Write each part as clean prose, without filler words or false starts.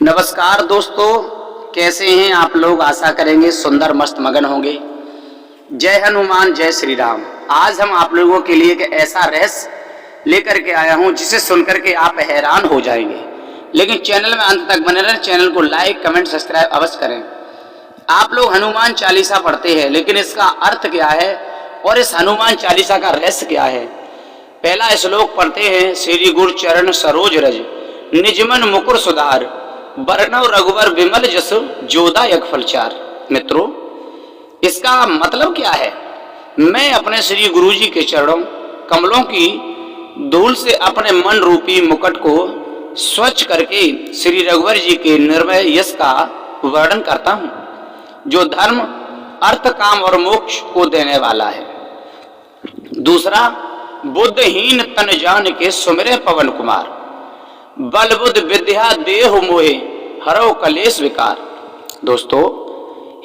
नमस्कार दोस्तों, कैसे हैं आप लोग। आशा करेंगे सुंदर मस्त मगन होंगे। जय हनुमान, जय श्री राम। आज हम आप लोगों के लिए एक ऐसा रहस्य लेकर के आया हूं जिसे सुनकर के आप हैरान हो जाएंगे। लेकिन चैनल में अंत तक बने रहें, चैनल को लाइक कमेंट सब्सक्राइब अवश्य करें। आप लोग हनुमान चालीसा पढ़ते हैं, लेकिन इसका अर्थ क्या है और इस हनुमान चालीसा का रहस्य क्या है। पहला श्लोक पढ़ते हैं, श्री गुरु चरण सरोज रज निजमन मुकुर सुधार बरनव रघुवर विमल जस जोदायक फलचार। मित्रों, इसका मतलब क्या है। मैं अपने श्री गुरु जी के चरणों कमलों की धूल से अपने मन रूपी मुकुट को स्वच्छ करके श्री रघुवर जी के निर्मय यश का वर्णन करता हूं, जो धर्म अर्थ काम और मोक्ष को देने वाला है। दूसरा, बुद्धहीन तन जान के सुमिरे पवन कुमार बल बुद्ध विद्या देह मोहे हरो कलेश विकार। दोस्तों,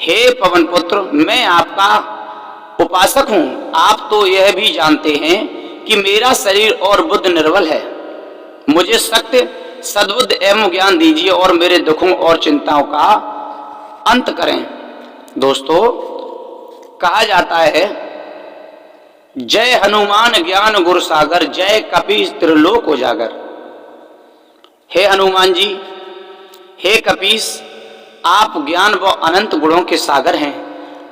हे पवन पुत्र, मैं आपका उपासक हूं। आप तो यह भी जानते हैं कि मेरा शरीर और बुद्ध निर्बल है। मुझे सत्य सद्बुद्ध एवं ज्ञान दीजिए और मेरे दुखों और चिंताओं का अंत करें। दोस्तों, कहा जाता है, जय हनुमान ज्ञान गुरु सागर जय कपीस त्रिलोक उजागर। हे हनुमान जी, हे कपीस, आप ज्ञान व अनंत गुणों के सागर हैं।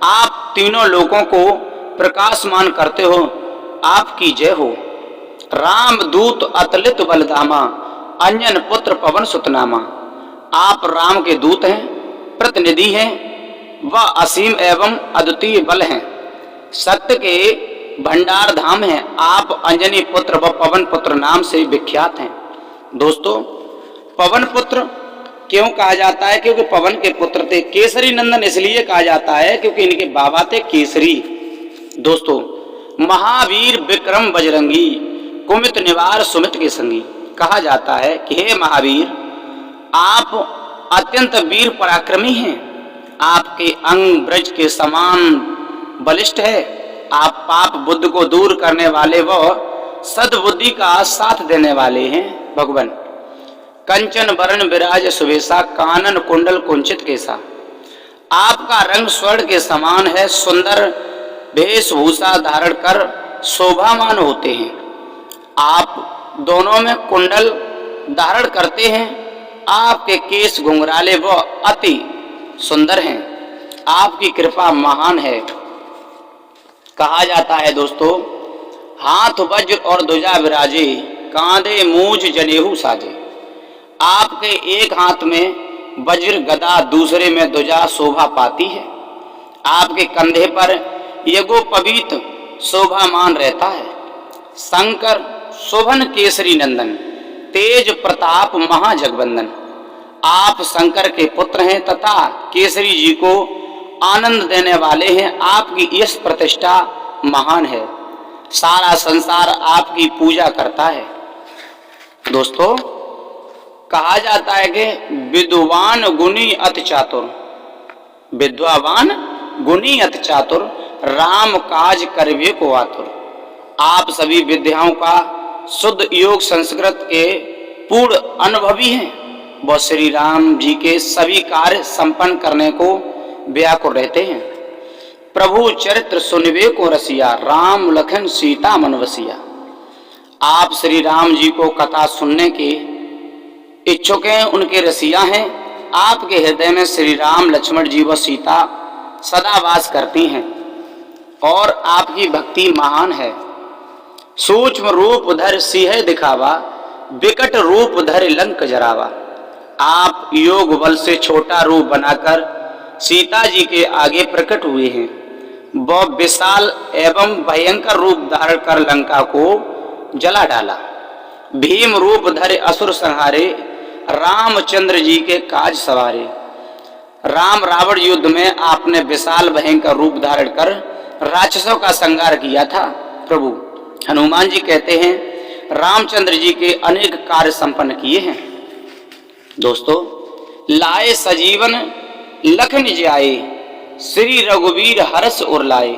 आप तीनों लोकों को प्रकाशमान करते हो। आपकी जय हो। राम दूत अतलित बलधामा अंजन पुत्र पवन सुतनामा। आप राम के दूत हैं, प्रतिनिधि हैं, वह असीम एवं अद्वितीय बल हैं, सत्य के भंडार धाम हैं। आप अंजनी पुत्र व पवन पुत्र नाम से विख्यात हैं। दोस्तों, पवन पुत्र क्यों कहा जाता है? क्योंकि पवन के पुत्र थे। केसरी नंदन इसलिए कहा जाता है क्योंकि इनके बाबा थे केसरी। दोस्तों, महावीर विक्रम बजरंगी कुमित निवार सुमित के संगी। कहा जाता है कि हे महावीर, आप अत्यंत वीर पराक्रमी हैं। आपके अंग ब्रज के समान बलिष्ठ है। आप पाप बुद्ध को दूर करने वाले व सद्बुद्धि का साथ देने वाले हैं। भगवान कंचन वरण विराज सुवेशा कानन कुंडल कुंचित केसा। आपका रंग स्वर्ण के समान है। सुंदर वेशभूषा धारण कर शोभामान होते हैं। आप दोनों में कुंडल धारण करते हैं। आपके केश घुंघराले व अति सुंदर हैं। आपकी कृपा महान है। कहा जाता है दोस्तों, हाथ वज्र और ध्वजा विराजे कांधे मूंज जनेऊ साजे। आपके एक हाथ में वज्र गदा, दूसरे में ध्वजा शोभा पाती है। आपके कंधे पर यज्ञोपवीत शोभामान रहता है। शंकर शोभन केसरी नंदन तेज प्रताप महाजगवंदन। आप शंकर के पुत्र हैं तथा केसरी जी को आनंद देने वाले हैं। आपकी यश प्रतिष्ठा महान है। सारा संसार आपकी पूजा करता है। दोस्तों, कहा जाता है कि विद्वान गुणी अति चातुर, विद्वान गुणी अति चातुर राम काज करवे को आतुर। आप सभी विद्याओं का शुद्ध योग संस्कृत के पूर्ण अनुभवी हैं। वह श्री राम जी के सभी कार्य संपन्न करने को व्याकुल रहते हैं। प्रभु चरित्र सुनवे को रसिया राम लखन सीता मन वसिया। आप श्री राम जी को कथा सुनने के इच्छुक हैं, उनके रसिया हैं। आपके हृदय में श्री राम लक्ष्मण जी व सीता सदा वास करती हैं और आपकी भक्ति महान है। सूक्ष्म रूप धर सिंह दिखावा विकट रूप धर लंक जरावा। आप योग बल से छोटा रूप बनाकर सीता जी के आगे प्रकट हुए हैं। वह विशाल एवं भयंकर रूप धारण कर लंका को जला डाला। भीम रूप धरे असुर संहारे रामचंद्र जी के काज सवारे। राम रावण युद्ध में आपने विशाल भयंकर रूप धारण कर राक्षसों का संहार किया था। प्रभु हनुमान जी कहते हैं, रामचंद्र जी के अनेक कार्य संपन्न किए हैं। दोस्तों, लाए सजीवन लखन जाए श्री रघुवीर हर्ष उर लाए।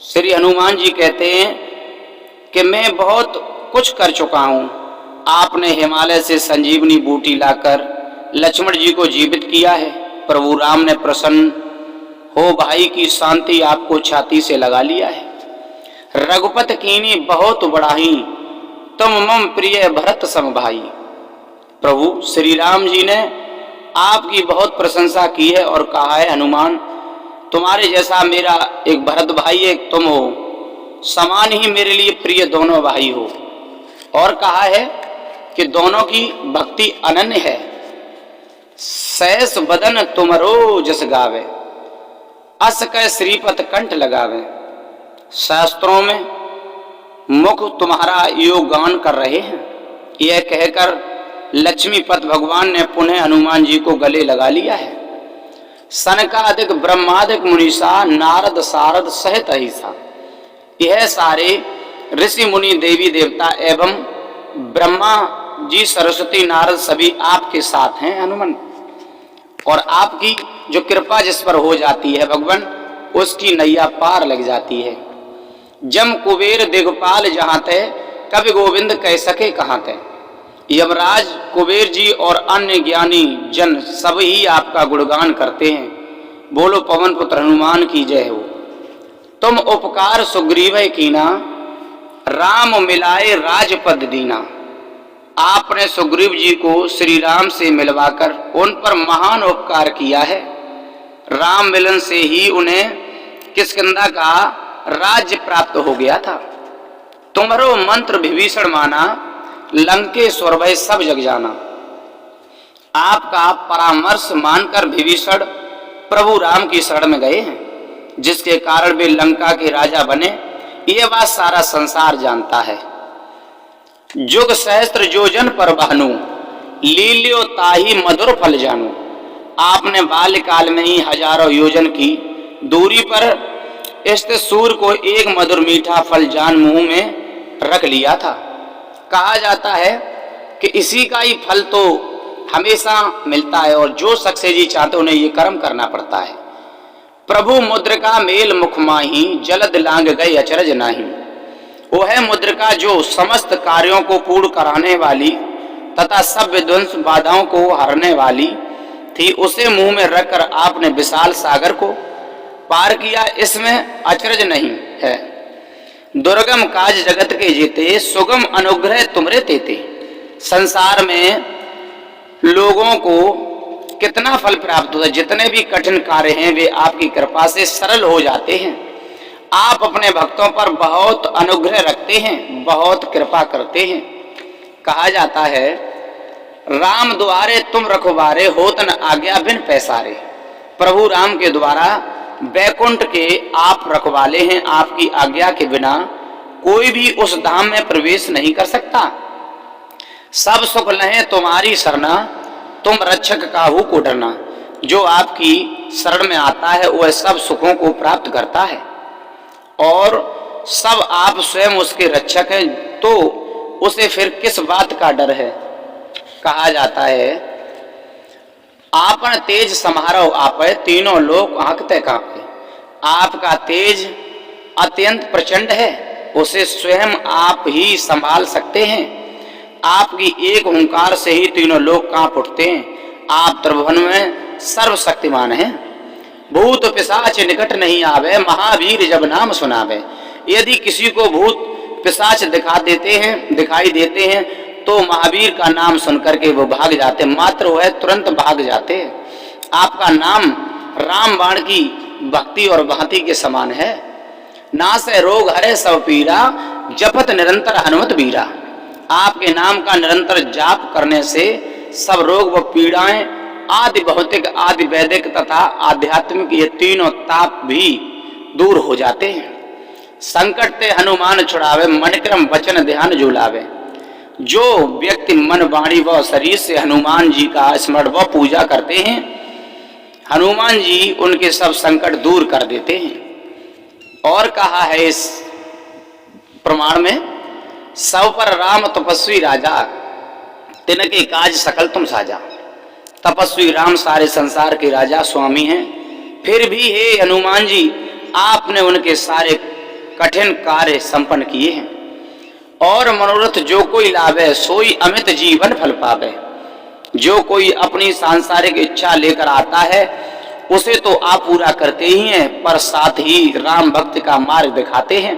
श्री हनुमान जी कहते हैं कि मैं बहुत कुछ कर चुका हूं। आपने हिमालय से संजीवनी बूटी लाकर लक्ष्मण जी को जीवित किया है। प्रभु राम ने प्रसन्न हो भाई की शांति आपको छाती से लगा लिया है। रघुपत कीनी बहुत बढ़ाई, तुम मम प्रिय भरत सम भाई। प्रभु श्री राम जी ने आपकी बहुत प्रशंसा की है और कहा है, हनुमान तुम्हारे जैसा मेरा एक भरत भाई एक तुम हो, समान ही मेरे लिए प्रिय दोनों भाई हो। और कहा है कि दोनों की भक्ति अनन्य है। सहस बदन तुमरो जस गावे, अस कै श्रीपत कंठ लगावे। शास्त्रों में मुख तुम्हारा योग गान कर रहे हैं। यह कहकर लक्ष्मीपत भगवान ने पुनः हनुमान जी को गले लगा लिया है। सनकादिक ब्रह्मादिक मुनीषा नारद सारद सहित अहिसा, यह सारे ऋषि मुनि देवी देवता एवं ब्रह्मा जी सरस्वती नारद सभी आपके साथ हैं हनुमान। और आपकी जो कृपा जिस पर हो जाती है भगवान, उसकी नैया पार लग जाती है। जम कुबेर दिगपाल जहाँ थे, कवि गोविंद कह सके कहाँ थे। यमराज कुबेर जी और अन्य ज्ञानी जन सब ही आपका गुणगान करते हैं। बोलो पवन पुत्र हनुमान की जय हो। तुम उपकार सुग्रीव कीना, राम मिलाए राजपद दीना। आपने सुग्रीव जी को श्री राम से मिलवाकर उन पर महान उपकार किया है। राम मिलन से ही उन्हें किष्किंधा का राज्य प्राप्त हो गया था। तुम्हारो मंत्र विभीषण माना, लंकेश्वर भय सब जग जाना। आपका परामर्श मानकर विभीषण प्रभु राम की शरण में गए हैं, जिसके कारण वे लंका के राजा बने। ये बात सारा संसार जानता है। जुग सहस्त्र योजन पर बहनु, लील्यो ताही मधुर फल जानू। आपने बाल्यकाल में ही हजारों योजन की दूरी पर स्थित सूर्य को एक मधुर मीठा फल जान मुंह में रख लिया था। कहा जाता है कि इसी का ही फल तो हमेशा मिलता है और जो सक्सेस जी चाहते उन्हें ये कर्म करना पड़ता है। प्रभु मुद्रिका मेल मुख माही, जलद लांग गए अचरज नाही। वो है मुद्रिका जो समस्त कार्यों को पूर्ण कराने वाली तथा सब विध्वंस बाधाओं को हरने वाली थी। उसे मुंह में रखकर आपने विशाल सागर को पार किया, इसमें अचरज नहीं है। दुर्गम काज जगत के जीते, सुगम अनुग्रह तुमरे तेते। संसार में लोगों को कितना फल प्राप्त होता है, जितने भी कठिन कार्य हैं वे आपकी कृपा से सरल हो जाते हैं। आप अपने भक्तों पर बहुत अनुग्रह रखते हैं, बहुत कृपा करते हैं। कहा जाता है, राम द्वारे तुम रखवारे, होत न आज्ञा बिन पैसारे। प्रभु राम के द्वारा बैकुंठ के आप रखवाले हैं। आपकी आज्ञा के बिना कोई भी उस धाम में प्रवेश नहीं कर सकता। सब सुख लहे तुम्हारी शरणा, तुम रक्षक काहू को डरना। जो आपकी शरण में आता है वह सब सुखों को प्राप्त करता है और सब आप स्वयं उसके रक्षक हैं, तो उसे फिर किस बात का डर है। कहा जाता है, आपन तेज समारोह आपे, तीनों लोग आंकते कांपे। आपका तेज अत्यंत प्रचंड है, उसे स्वयं आप ही संभाल सकते हैं। आपकी एक हुंकार से ही तीनों लोग कांप उठते हैं। आप त्रिभुवन में सर्वशक्तिमान हैं। भूत पिशाच निकट नहीं आवे, महावीर जब नाम सुनावे। यदि किसी को भूत पिशाच दिखाई देते हैं तो महावीर का नाम सुनकर के वो भाग जाते, मात्र वह तुरंत भाग जाते। आपका नाम राम बाण की भक्ति और भांति के समान है। नासै रोग हरे सब पीरा, जपत निरंतर हनुमत बीरा। आपके नाम का निरंतर जाप करने से सब रोग व पीड़ाएं, आदि भौतिक आदि वैदिक तथा आध्यात्मिक ये तीनों ताप भी दूर हो जाते हैं। संकट ते हनुमान छुड़ावे, मन क्रम वचन ध्यान झूलावे। जो व्यक्ति मन वाणी व शरीर से हनुमान जी का स्मरण व पूजा करते हैं, हनुमान जी उनके सब संकट दूर कर देते हैं। और कहा है इस प्रमाण में, सब पर राम तपस्वी राजा, तिनके काज सकल तुम साजा। तपस्वी राम सारे संसार के राजा स्वामी हैं, फिर भी हे हनुमान जी आपने उनके सारे कठिन कार्य संपन्न किए हैं। और मनोरथ जो कोई लावे, सोई अमित जीवन फल पावे। जो कोई अपनी सांसारिक इच्छा लेकर आता है उसे तो आप पूरा करते ही हैं, पर साथ ही राम भक्त का मार्ग दिखाते हैं,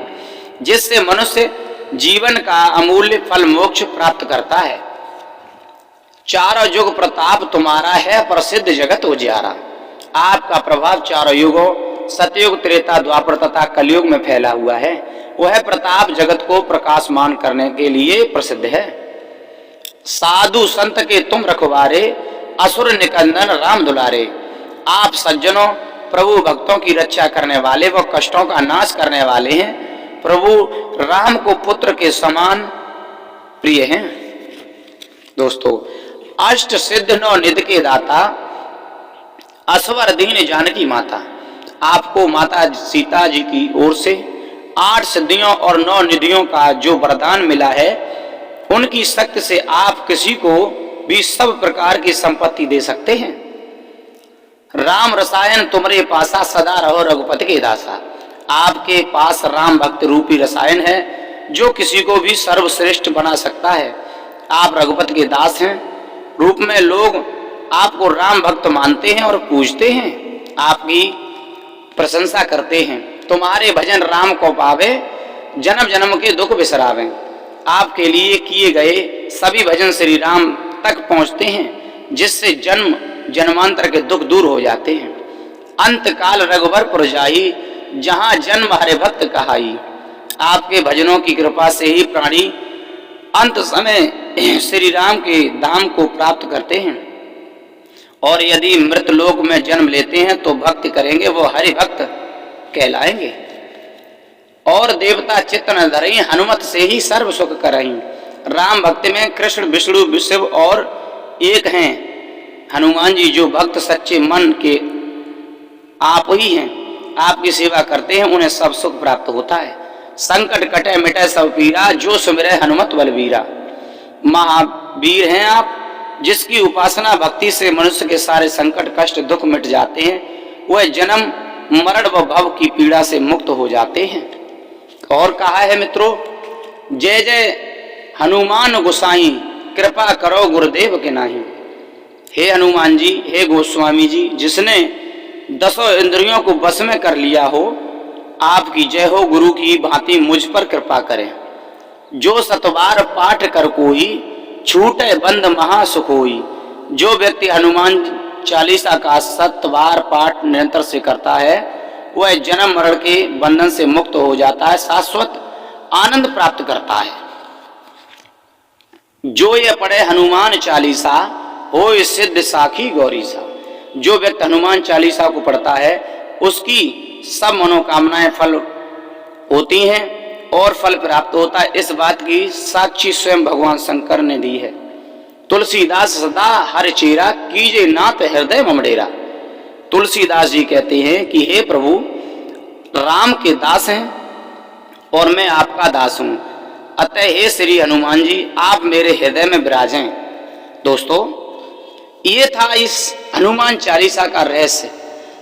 जिससे मनुष्य जीवन का अमूल्य फल मोक्ष प्राप्त करता है। चारों युग प्रताप तुम्हारा है, प्रसिद्ध जगत उजियारा। आपका प्रभाव चारों युगों सतयुग, त्रेता, द्वापर तथा कलयुग में फैला हुआ है। वह प्रताप जगत को प्रकाशमान करने के लिए प्रसिद्ध है। साधु संत के तुम रखवारे, असुर निकंदन राम दुलारे। आप सज्जनों प्रभु भक्तों की रक्षा करने वाले व कष्टों का नाश करने वाले हैं। प्रभु राम को पुत्र के समान प्रिय हैं। दोस्तों, अष्ट सिद्ध नौ निधि के दाता, असवर दीन जानकी माता। आपको माता सीता जी की ओर से 8 सिद्धियों और 9 निधियों का जो वरदान मिला है, उनकी शक्ति से आप किसी को भी सब प्रकार की संपत्ति दे सकते हैं। राम रसायन तुमरे पासा, सदा रहो रघुपति के दासा। आपके पास राम भक्त रूपी रसायन है, जो किसी को भी सर्वश्रेष्ठ बना सकता है। आप रघुपति के दास हैं रूप में लोग आपको राम भक्त मानते हैं और पूजते हैं, आपकी प्रशंसा करते हैं। तुम्हारे भजन राम को पावे, जन्म जन्म के दुख बिसरावे। आपके लिए किए गए सभी भजन श्री राम तक पहुंचते हैं, जिससे जन्म जन्मांतर के दुख दूर हो जाते हैं। अंत काल रघुवर पुर जाई, जहां जन्म हरे भक्त कहाई। आपके भजनों की कृपा से ही प्राणी अंत समय श्री राम के धाम को प्राप्त करते हैं, और यदि मृत लोक में जन्म लेते हैं तो भक्ति करेंगे वो हरि भक्त कहलाएंगे। और देवता चित्त न धरई, हनुमत से ही सर्व सुख करई। राम भक्ति में कृष्ण विष्णु शिव और एक हैं हनुमान जी, जो भक्त सच्चे मन के आप ही हैं। आपकी सेवा करते हैं, उन्हें सब सुख प्राप्त होता है। संकट कटे मिटे सब पीरा, जो सुमिरे हनुमत बलवीरा। महावीर हैं आप, जिसकी उपासना भक्ति से मनुष्य के सारे संकट कष्ट दुख मिट जाते हैं। वह जन्म मरण व भव की पीड़ा से मुक्त हो जाते हैं। और कहा है मित्रों, जय जय हनुमान गोसाई, कृपा करो गुरुदेव के नाही। हे हनुमान जी, हे गोस्वामी जी, जिसने 10 इंद्रियों को बस में कर लिया हो, आपकी जय हो। गुरु की भांति मुझ पर कृपा करें। जो सतवार पाठ कर कोई, छूटे बंद महासुख होई। जो व्यक्ति हनुमान चालीसा का 7 बार पाठ निरंतर से करता है, वह जन्म मरण के बंधन से मुक्त हो जाता है, शाश्वत आनंद प्राप्त करता है। जो ये पढ़े हनुमान चालीसा, हो सिद्ध साखी गौरीसा। जो व्यक्ति हनुमान चालीसा को पढ़ता है, उसकी सब मनोकामनाएं फल होती हैं और फल प्राप्त होता है। इस बात की साक्षी स्वयं भगवान शंकर ने दी है। तुलसीदास सदा हर चेरा, कीजे नाथ हृदय ममडेरा। तुलसीदास जी कहते हैं कि हे प्रभु, राम के दास हैं और मैं आपका दास हूं, अतः हे श्री हनुमान जी, आप मेरे हृदय में विराजें। दोस्तों, ये था इस हनुमान चालीसा का रहस्य,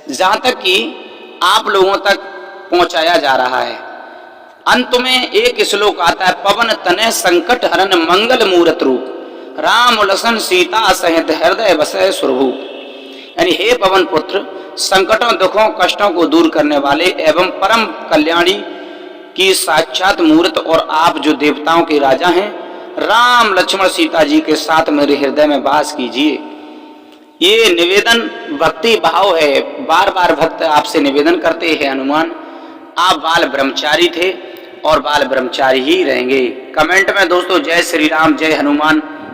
जहां तक कि आप लोगों तक पहुंचाया जा रहा है। अंत में एक श्लोक आता है, पवन तनय संकट हरन मंगल मूरत रूप, राम लसन सीता सहित हृदय बसय सुरभूप। यानी हे पवन पुत्र, संकटों दुखों कष्टों को दूर करने वाले एवं परम कल्याणी की साक्षात मूर्त, और आप जो देवताओं के राजा हैं, राम लक्ष्मण सीता जी के साथ मेरे हृदय में वास कीजिए। ये निवेदन भक्ति भाव है। बार बार भक्त आपसे निवेदन करते हैं, हनुमान आप बाल ब्रह्मचारी थे और बाल ब्रह्मचारी ही रहेंगे। कमेंट में दोस्तों जय श्री राम, जय हनुमान